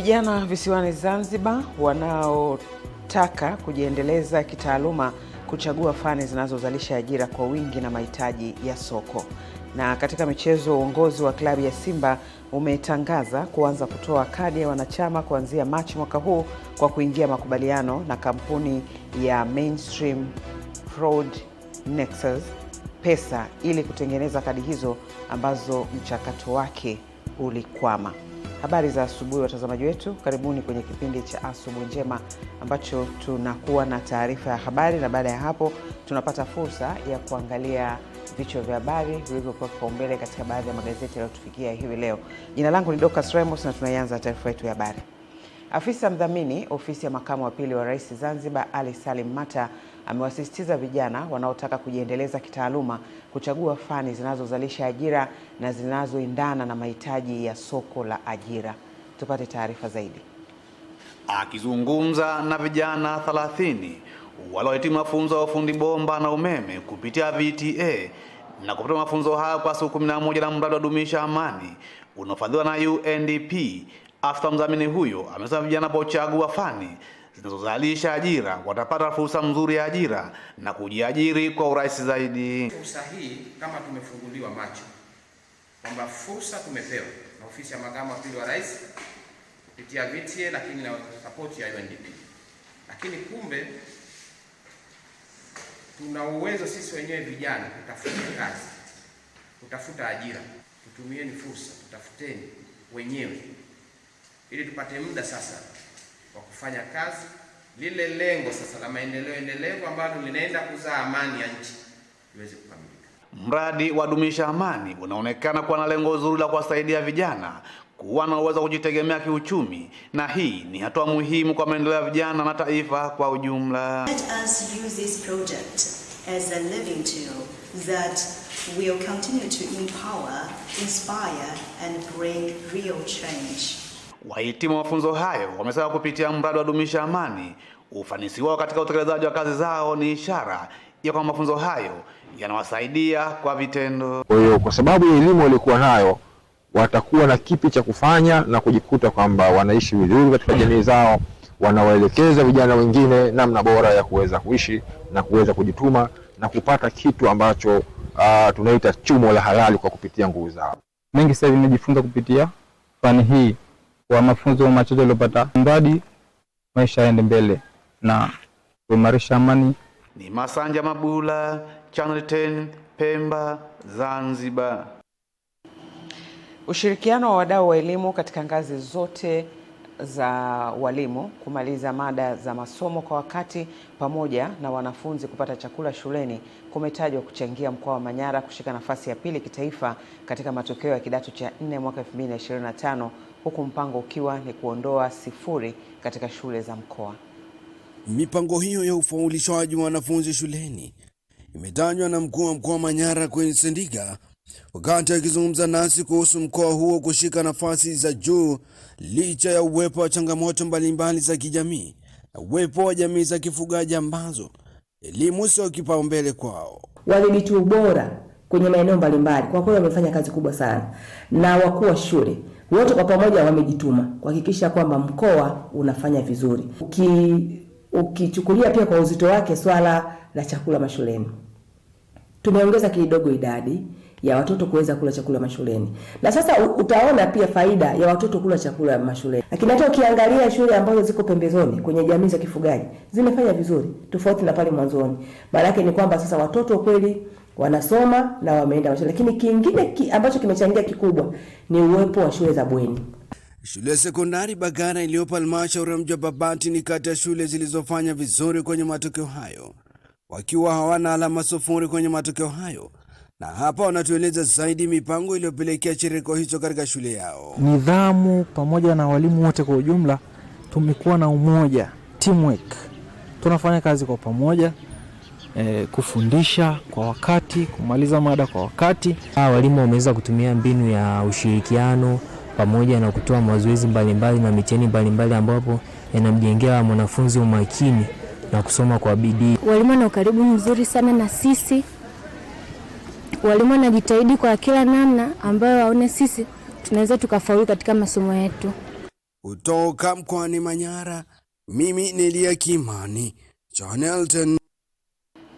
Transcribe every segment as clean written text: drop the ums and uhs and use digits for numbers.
Vijana visiwani Zanzibar wanaotaka kujiendeleza kitaaluma kuchagua fani zinazozalisha ajira kwa wingi na mahitaji ya soko. Na katika michezo, uongozi wa klabu ya Simba umetangaza kuanza kutoa kadi ya wanachama kuanzia Machi mwaka huu kwa kuingia makubaliano na kampuni ya Mainstream Fraud Nexus Pesa ili kutengeneza kadi hizo ambazo mchakato wake ulikwama. Habari za asubuhi watazamaji wetu, karibuni kwenye kipindi cha Asubuhi Njema ambacho tunakuwa na taarifa ya habari, na baada ya hapo tunapata fursa ya kuangalia vichwa vya habari vilivyokuwa kipaumbele katika baadhi ya magazeti yaliyotufikia hivi leo. Jina langu ni Dorcas Ramos na tunaanza taarifa yetu ya habari. Afisa mdhamini ofisi ya makamu wa pili wa Rais Zanzibar, Ali Salim Mata, amewasisitiza vijana wanaotaka kujiendeleza kitaaluma kuchagua fani zinazozalisha ajira na zinazoendana na mahitaji ya soko la ajira. Tupate taarifa zaidi. Akizungumza na vijana 30 waliohitimu mafunzo ya ufundi bomba na umeme kupitia VTA na kupata mafunzo hayo kwa siku 11 na mradi wa dumisha amani unaofadhiliwa na UNDP, afisa mdhamini huyo amesema vijana pochagua fani zinazozalisha ajira watapata fursa nzuri ya ajira na kujiajiri kwa urahisi zaidi. Fursa hii kama tumefunguliwa macho kwamba fursa tumepewa na ofisi ya makamu wa pili wa Rais kupitia VTA, lakini na support ya UNDP, lakini kumbe tuna uwezo sisi wenyewe vijana kutafuta kazi, kutafuta ajira. Tutumieni fursa, tutafuteni wenyewe ili tupate muda sasa wa kufanya kazi, lile lengo sasa la maendeleo endelevu ambalo linaenda kuzaa amani ya nchi iweze kukamilika. Mradi wa dumisha amani unaonekana kuwa na lengo zuri la kuwasaidia vijana kuwa na uwezo kujitegemea kiuchumi, na hii ni hatua muhimu kwa maendeleo ya vijana na taifa kwa ujumla. Let us use this project as a living tool that will continue to empower, inspire and bring real change. Wahitimu mafunzo hayo wamesema kupitia mradi wa dumisha amani ufanisi wao katika utekelezaji wa kazi zao ni ishara ya kwamba mafunzo hayo yanawasaidia kwa vitendo. Kwa hiyo kwa sababu ya elimu walikuwa nayo, watakuwa na kipi cha kufanya na kujikuta kwamba wanaishi vizuri katika jamii zao, wanawaelekeza vijana wengine namna bora ya kuweza kuishi na kuweza kujituma na kupata kitu ambacho tunaita chumo la halali kwa kupitia nguvu zao. Mengi sasa nimejifunza kupitia fani hii kwa mafunzo machache niliyopata, mradi maisha yaende mbele na kuimarisha amani. Ni Masanja Mabula, Channel 10, Pemba, Zanzibar. Ushirikiano wa wadau wa elimu katika ngazi zote za walimu kumaliza mada za masomo kwa wakati pamoja na wanafunzi kupata chakula shuleni kumetajwa kuchangia mkoa wa Manyara kushika nafasi ya pili kitaifa katika matokeo ya kidato cha 4 mwaka 2025, huku mpango ukiwa ni kuondoa sifuri katika shule za mkoa. Mipango hiyo ya ufaulishaji wa wanafunzi shuleni imetajwa na mkuu wa mkoa wa Manyara Queen Sendiga wakati akizungumza nasi kuhusu mkoa huo kushika nafasi za juu licha ya uwepo wa changamoto mbalimbali za kijamii na uwepo wa jamii za kifugaji ambazo elimu sio kipaumbele kwao. Wadhibiti ubora kwenye maeneo mbalimbali kwa kweli wamefanya kazi kubwa sana, na wakuu wa shule wote kwa pamoja wamejituma kuhakikisha kwamba mkoa unafanya vizuri. Ukichukulia pia kwa uzito wake swala la chakula mashuleni, tumeongeza kidogo idadi ya watoto kuweza kula chakula mashuleni, na sasa utaona pia faida ya watoto kula chakula mashuleni. Lakini hata ukiangalia shule ambazo ziko pembezoni kwenye jamii za kifugaji zimefanya vizuri tofauti na pale mwanzoni. Maana yake ni kwamba sasa watoto kweli wanasoma na wameenda mashule. Lakini kingine ambacho kimechangia kikubwa ni uwepo wa shule za bweni. Shule ya sekondari Bagara iliyopo halmashauri ya mji wa Babati ni kati ya shule zilizofanya vizuri kwenye matokeo hayo, wakiwa hawana alama sufuri kwenye matokeo hayo. Na hapa wanatueleza zaidi mipango iliyopelekea chireko hicho katika shule yao. Nidhamu pamoja na walimu wote kwa ujumla, tumekuwa na umoja, teamwork. Tunafanya kazi kwa pamoja, kufundisha kwa wakati, kumaliza mada kwa wakati. Walimu wameweza kutumia mbinu ya ushirikiano pamoja na kutoa mazoezi mbalimbali na mitihani mbalimbali ambapo yanamjengea mwanafunzi umakini na kusoma kwa bidii. Walimu na ukaribu mzuri sana na sisi. Walimu wanajitahidi kwa kila namna ambayo waone sisi tunaweza tukafaulu katika masomo yetu. Kutoka mkoani Manyara, mimi ni Elia Kimani, Channel 10.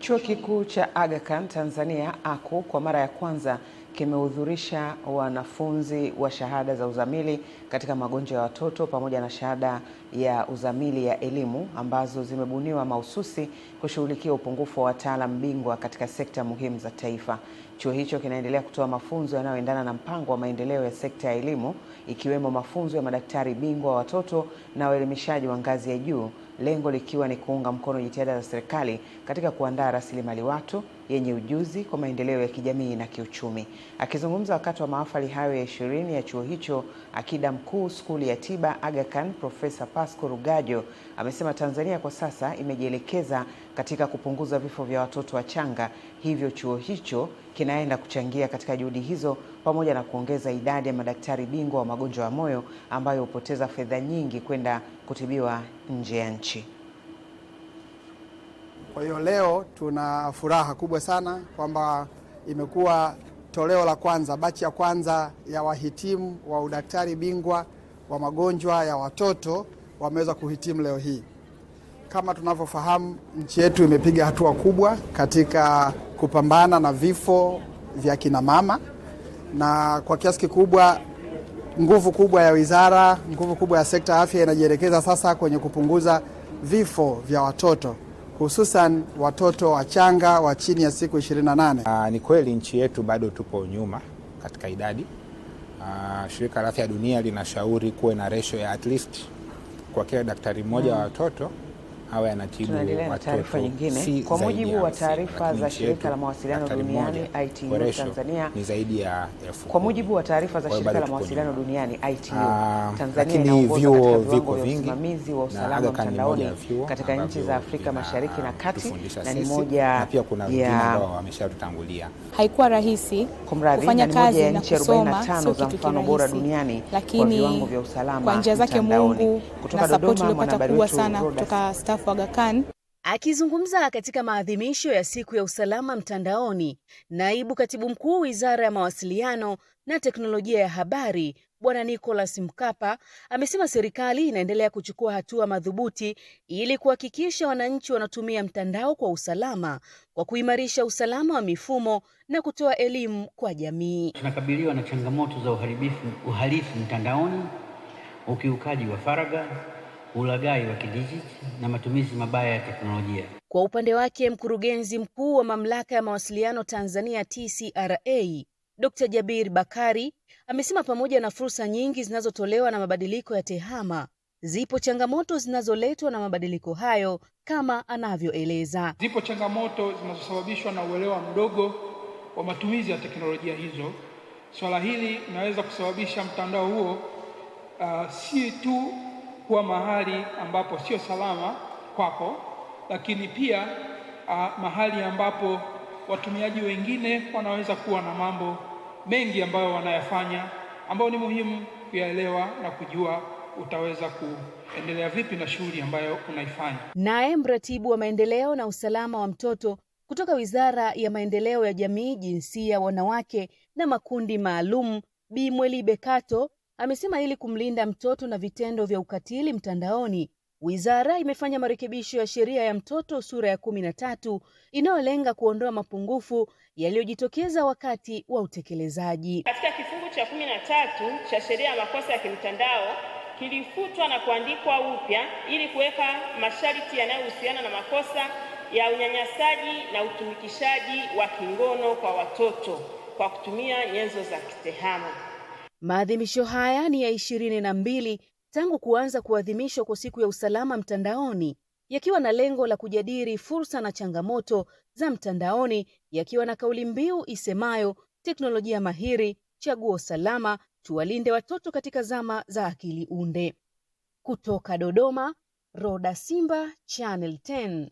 Chuo Kikuu cha Aga Khan Tanzania AKU kwa mara ya kwanza kimehudhurisha wanafunzi wa shahada za uzamili katika magonjwa ya watoto pamoja na shahada ya uzamili ya elimu ambazo zimebuniwa mahususi kushughulikia upungufu wa wataalamu bingwa katika sekta muhimu za taifa. Chuo hicho kinaendelea kutoa mafunzo yanayoendana na mpango wa maendeleo ya sekta ya elimu, ikiwemo mafunzo ya madaktari bingwa wa watoto na waelimishaji wa ngazi ya juu, lengo likiwa ni kuunga mkono jitihada za serikali katika kuandaa rasilimali watu yenye ujuzi kwa maendeleo ya kijamii na kiuchumi. Akizungumza wakati wa mahafali hayo ya 20 ya chuo hicho, akida mkuu skuli ya tiba Aga Khan Profesa Pasco Rugajo amesema Tanzania kwa sasa imejielekeza katika kupunguza vifo vya watoto wachanga, hivyo chuo hicho kinaenda kuchangia katika juhudi hizo pamoja na kuongeza idadi ya madaktari bingwa wa magonjwa ya moyo ambayo hupoteza fedha nyingi kwenda kutibiwa nje ya nchi. Kwa hiyo leo tuna furaha kubwa sana kwamba imekuwa toleo la kwanza, bachi ya kwanza ya wahitimu wa udaktari bingwa wa magonjwa ya watoto wameweza kuhitimu leo hii. Kama tunavyofahamu, nchi yetu imepiga hatua kubwa katika kupambana na vifo vya kina mama, na kwa kiasi kikubwa nguvu kubwa ya wizara, nguvu kubwa ya sekta ya afya inajielekeza sasa kwenye kupunguza vifo vya watoto, hususan watoto wachanga wa chini ya siku 28. Ni kweli nchi yetu bado tupo nyuma katika idadi. Shirika la Afya Dunia linashauri kuwe na ratio ya at least kwa kila daktari mmoja wa watoto awe anatibu watoto nyingine. Kwa mujibu wa taarifa za shirika la mawasiliano duniani ITU Tanzania ni zaidi ya 1000. Kwa mujibu wa taarifa za shirika la mawasiliano duniani ITU Tanzania inaongoza katika viwango vya usimamizi wa usalama mtandaoni katika nchi za Afrika Mashariki na Kati, na ni moja na pia kuna wengine ambao wameshatutangulia. Haikuwa rahisi kufanya kazi na kusoma, sio za mfano bora duniani kwa viwango vya usalama kwa njia zake Mungu na support tuliyopata kubwa sana kutoka staff wa Aga Khan. Akizungumza katika maadhimisho ya siku ya usalama mtandaoni, naibu katibu mkuu Wizara ya Mawasiliano na Teknolojia ya Habari Bwana Nicholas Mkapa amesema serikali inaendelea kuchukua hatua madhubuti ili kuhakikisha wananchi wanatumia mtandao kwa usalama kwa kuimarisha usalama wa mifumo na kutoa elimu kwa jamii. Tunakabiliwa na changamoto za uhalifu mtandaoni, ukiukaji wa faragha, ulaghai wa kidijiti na matumizi mabaya ya teknolojia. Kwa upande wake, mkurugenzi mkuu wa Mamlaka ya Mawasiliano Tanzania TCRA, Dr. Jabir Bakari amesema pamoja na fursa nyingi zinazotolewa na mabadiliko ya tehama, zipo changamoto zinazoletwa na mabadiliko hayo kama anavyoeleza. Zipo changamoto zinazosababishwa na uelewa mdogo wa matumizi ya teknolojia hizo. Swala hili linaweza kusababisha mtandao huo si tu kuwa mahali ambapo sio salama kwako, lakini pia mahali ambapo watumiaji wengine wanaweza kuwa na mambo mengi ambayo wanayafanya ambayo ni muhimu kuyaelewa na kujua utaweza kuendelea vipi na shughuli ambayo unaifanya. Naye mratibu wa maendeleo na usalama wa mtoto kutoka Wizara ya Maendeleo ya Jamii, Jinsia, Wanawake na Makundi Maalum, Bi Mwelibe Kato amesema ili kumlinda mtoto na vitendo vya ukatili mtandaoni, wizara imefanya marekebisho ya sheria ya mtoto sura ya 13 inayolenga kuondoa mapungufu yaliyojitokeza wakati wa utekelezaji. Katika kifungu cha 13 cha sheria ya makosa ya kimtandao kilifutwa na kuandikwa upya ili kuweka masharti yanayohusiana na makosa ya unyanyasaji na utumikishaji wa kingono kwa watoto kwa kutumia nyenzo za kitehama. Maadhimisho haya ni ya 22 tangu kuanza kuadhimishwa kwa siku ya usalama mtandaoni, yakiwa na lengo la kujadili fursa na changamoto za mtandaoni, yakiwa na kauli mbiu isemayo teknolojia mahiri, chaguo salama, tuwalinde watoto katika zama za akili unde. Kutoka Dodoma, Roda Simba, Channel 10.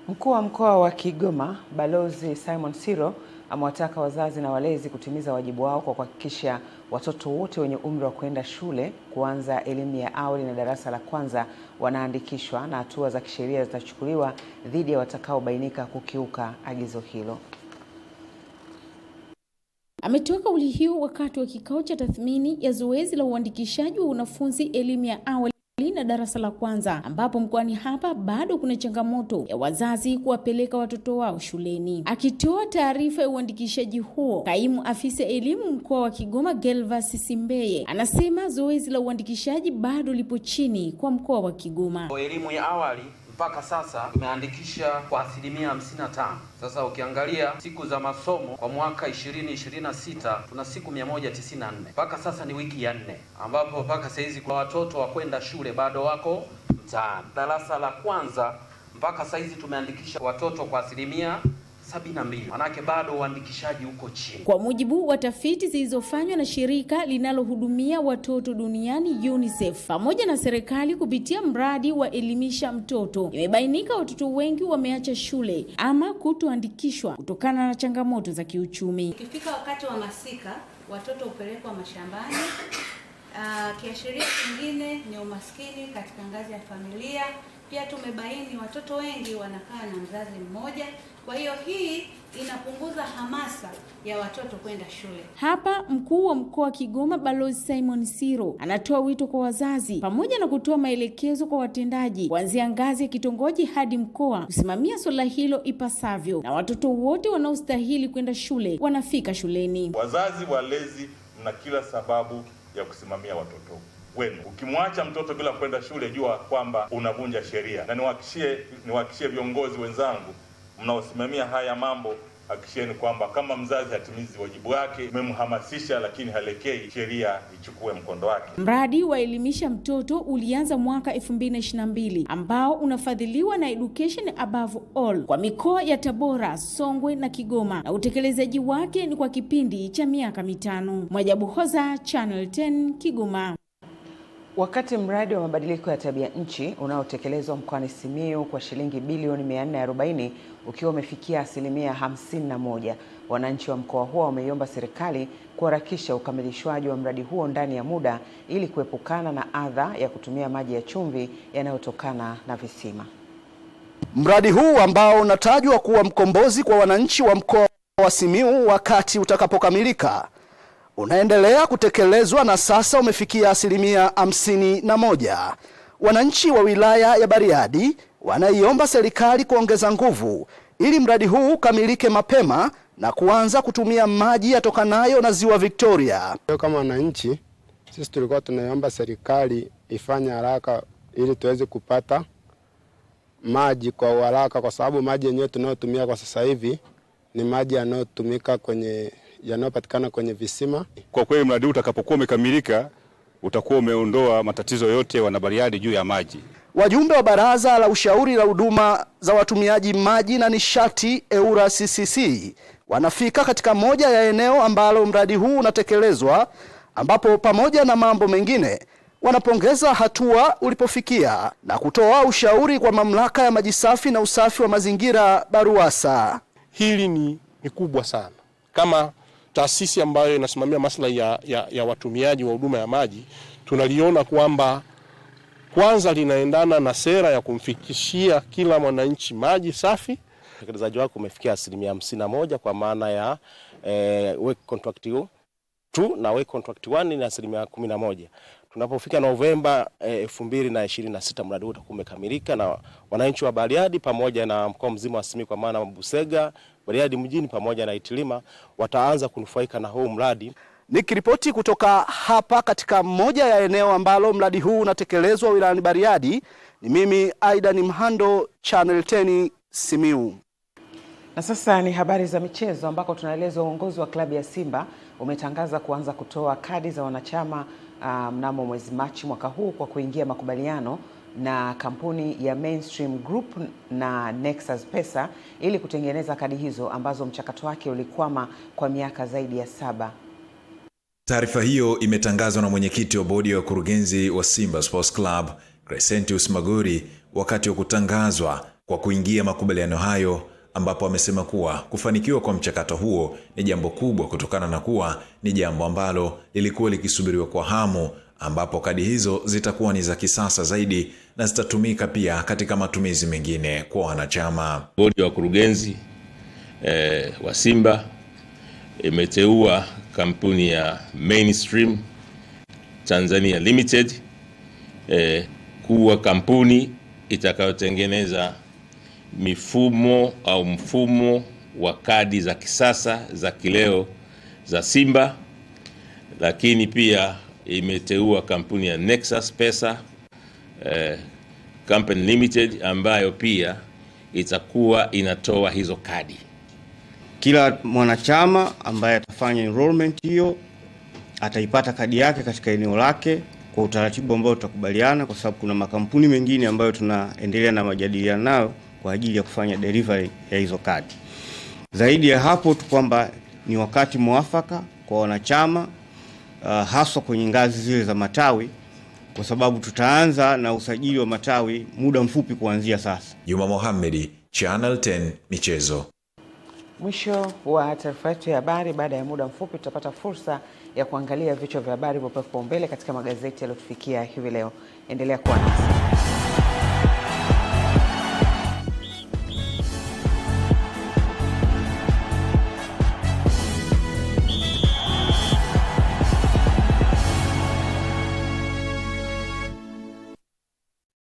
Mkuu wa mkoa wa Kigoma, Balozi Simon Siro, amewataka wazazi na walezi kutimiza wajibu wao kwa kuhakikisha watoto wote wenye umri wa kwenda shule kuanza elimu ya awali na darasa la kwanza wanaandikishwa na hatua za kisheria zitachukuliwa dhidi ya watakaobainika kukiuka agizo hilo. Ametoa kauli hiyo wakati wa kikao cha tathmini ya zoezi la uandikishaji wa wanafunzi elimu ya awali na darasa la kwanza, ambapo mkoani hapa bado kuna changamoto ya wazazi kuwapeleka watoto wao shuleni. Akitoa taarifa ya uandikishaji huo, kaimu afisa elimu mkoa wa Kigoma Gelvas Simbeye anasema zoezi la uandikishaji bado lipo chini kwa mkoa wa Kigoma. Elimu ya awali mpaka sasa tumeandikisha kwa 55%. Sasa ukiangalia siku za masomo kwa mwaka 2026 tuna siku 194. Mpaka sasa ni wiki ya 4 ambapo mpaka saizi kwa watoto wa kwenda shule bado wako mtaani. Darasa la kwanza mpaka saizi tumeandikisha watoto kwa 72. Manake bado uandikishaji uko chini. Kwa mujibu wa tafiti zilizofanywa na shirika linalohudumia watoto duniani UNICEF pamoja na serikali kupitia mradi wa elimisha mtoto, imebainika watoto wengi wameacha shule ama kutoandikishwa kutokana na changamoto za kiuchumi. Ikifika wakati wa masika, watoto hupelekwa mashambani. Kiashiria kingine ni umaskini katika ngazi ya familia. Pia tumebaini watoto wengi wanakaa na mzazi mmoja. Kwa hiyo hii inapunguza hamasa ya watoto kwenda shule. Hapa mkuu wa mkoa wa Kigoma Balozi Simon Siro anatoa wito kwa wazazi pamoja na kutoa maelekezo kwa watendaji kuanzia ngazi ya kitongoji hadi mkoa kusimamia swala hilo ipasavyo, na watoto wote wanaostahili kwenda shule wanafika shuleni. Wazazi walezi, mna kila sababu ya kusimamia watoto wenu. Ukimwacha mtoto bila kwenda shule, jua kwamba unavunja sheria. Na niwahakishie viongozi wenzangu mnaosimamia haya mambo, hakikisheni kwamba kama mzazi hatimizi wajibu wake, mmemhamasisha lakini halekei, sheria ichukue mkondo wake. Mradi wa elimisha mtoto ulianza mwaka 2022 ambao unafadhiliwa na Education Above All kwa mikoa ya Tabora, Songwe na Kigoma, na utekelezaji wake ni kwa kipindi cha miaka 5. Mwajabu Hoza, Channel 10, Kigoma. Wakati mradi wa mabadiliko ya tabia nchi unaotekelezwa mkoani Simiyu kwa shilingi bilioni 440 ukiwa umefikia 51%, wananchi wa mkoa huo wameiomba serikali kuharakisha ukamilishwaji wa mradi huo ndani ya muda ili kuepukana na adha ya kutumia maji ya chumvi yanayotokana na visima. Mradi huu ambao unatajwa kuwa mkombozi kwa wananchi wa mkoa wa Simiyu wakati utakapokamilika, unaendelea kutekelezwa na sasa umefikia 51%. Wananchi wa wilaya ya Bariadi wanaiomba serikali kuongeza nguvu ili mradi huu ukamilike mapema na kuanza kutumia maji yatokanayo na Ziwa Victoria. Kama wananchi, sisi tulikuwa tunaiomba serikali ifanye haraka ili tuweze kupata maji kwa haraka, kwa sababu maji yenyewe tunayotumia kwa sasa hivi ni maji yanayopatikana kwenye visima. Kwa kweli mradi utakapokuwa umekamilika utakuwa umeondoa matatizo yote wanabariadi juu ya maji. Wajumbe wa Baraza la Ushauri la Huduma za Watumiaji Maji na Nishati EWURA CCC wanafika katika moja ya eneo ambalo mradi huu unatekelezwa, ambapo pamoja na mambo mengine wanapongeza hatua ulipofikia na kutoa ushauri kwa mamlaka ya maji safi na usafi wa mazingira BARUWASA. Hili ni kubwa sana. Kama taasisi ambayo inasimamia maslahi ya watumiaji wa huduma ya maji, tunaliona kwamba kwanza linaendana na sera ya kumfikishia kila mwananchi maji safi. Utekelezaji wake umefikia 51% kwa maana ya work contract 2 na work contract 1 ni 11%. Tunapofika Novemba 2026 mradi huu utakuwa umekamilika, na wananchi wa Bariadi pamoja na mkoa mzima wa Simiyu kwa maana Busega, Bariadi mjini pamoja na Itilima wataanza kunufaika na huu mradi. Nikiripoti kutoka hapa katika moja ya eneo ambalo mradi huu unatekelezwa wilayani Bariadi, ni mimi Aidan Mhando, Channel 10 Simiyu. Na sasa ni habari za michezo ambako tunaelezwa uongozi wa klabu ya Simba umetangaza kuanza kutoa kadi za wanachama mnamo mwezi Machi mwaka huu kwa kuingia makubaliano na kampuni ya Mainstream Group na Nexus Pesa ili kutengeneza kadi hizo ambazo mchakato wake ulikwama kwa miaka zaidi ya 7. Taarifa hiyo imetangazwa na mwenyekiti wa bodi ya wakurugenzi wa Simba Sports Club, Crescentius Magori, wakati wa kutangazwa kwa kuingia makubaliano hayo, ambapo amesema kuwa kufanikiwa kwa mchakato huo ni jambo kubwa kutokana na kuwa ni jambo ambalo lilikuwa likisubiriwa kwa hamu, ambapo kadi hizo zitakuwa ni za kisasa zaidi na zitatumika pia katika matumizi mengine kwa wanachama. Bodi ya wakurugenzi wa Simba imeteua kampuni ya Mainstream Tanzania Limited kuwa kampuni itakayotengeneza mfumo wa kadi za kisasa za kileo za Simba, lakini pia imeteua kampuni ya Nexus Pesa Company Limited ambayo pia itakuwa inatoa hizo kadi. Kila mwanachama ambaye atafanya enrollment hiyo ataipata kadi yake katika eneo lake kwa utaratibu ambao tutakubaliana, kwa sababu kuna makampuni mengine ambayo tunaendelea na majadiliano nayo kwa ajili ya kufanya delivery ya hizo kadi. Zaidi ya hapo tu kwamba ni wakati mwafaka kwa wanachama haswa kwenye ngazi zile za matawi, kwa sababu tutaanza na usajili wa matawi muda mfupi kuanzia sasa. Juma Mohamed, Channel 10 Michezo. Mwisho wa taarifa yetu ya habari. Baada ya muda mfupi tutapata fursa ya kuangalia vichwa vya habari vilivyopigwa kipaumbele katika magazeti yaliyotufikia hivi leo. Endelea kuwa nasi.